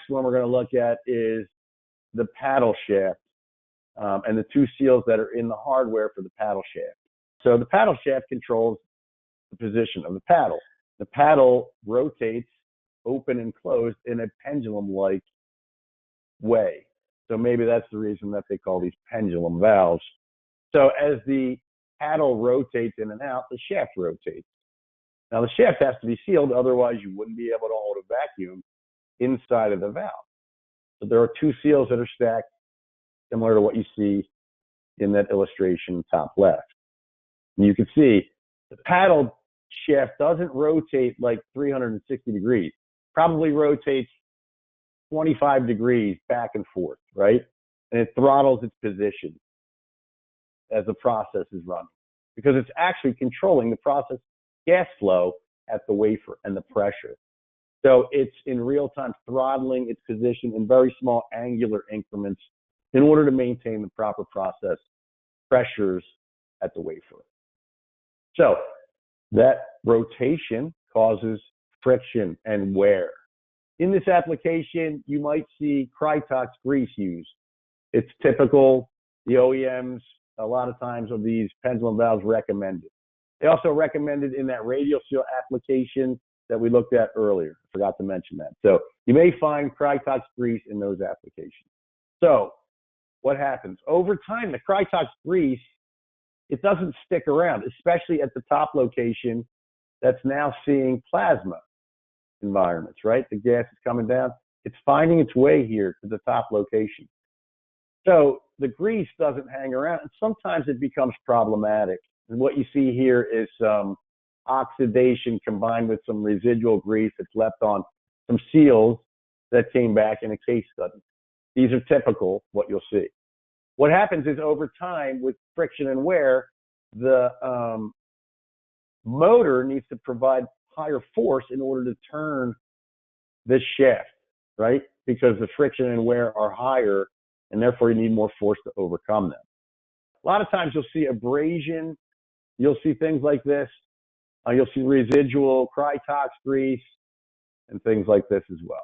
one we're going to look at is the paddle shaft and the two seals that are in the hardware for the paddle shaft. So the paddle shaft controls the position of the paddle. The paddle rotates open and closed in a pendulum-like way. So maybe that's the reason that they call these pendulum valves. So as the paddle rotates in and out, the shaft rotates. Now the shaft has to be sealed, otherwise you wouldn't be able to hold a vacuum inside of the valve. So there are two seals that are stacked, similar to what you see in that illustration top left. And you can see the paddle shaft doesn't rotate like 360 degrees, probably rotates 25 degrees back and forth, right? And it throttles its position as the process is running because it's actually controlling the process gas flow at the wafer and the pressure. So it's in real time throttling its position in very small angular increments in order to maintain the proper process pressures at the wafer. So that rotation causes friction and wear. In this application, you might see Krytox grease used. It's typical. The OEMs, a lot of times of these pendulum valves, recommend it. They also recommend it in that radial seal application that we looked at earlier. I forgot to mention that. So you may find Krytox grease in those applications. So what happens? Over time, the Krytox grease, it doesn't stick around, especially at the top location that's now seeing plasma environments, right? The gas is coming down. It's finding its way here to the top location. So the grease doesn't hang around, and sometimes it becomes problematic. And what you see here is some oxidation combined with some residual grease that's left on some seals that came back in a case study. These are typical, what you'll see. What happens is over time with friction and wear, the motor needs to provide higher force in order to turn this shaft, right? Because the friction and wear are higher, and therefore you need more force to overcome them. A lot of times you'll see abrasion, you'll see things like this, you'll see residual Krytox grease, and things like this as well.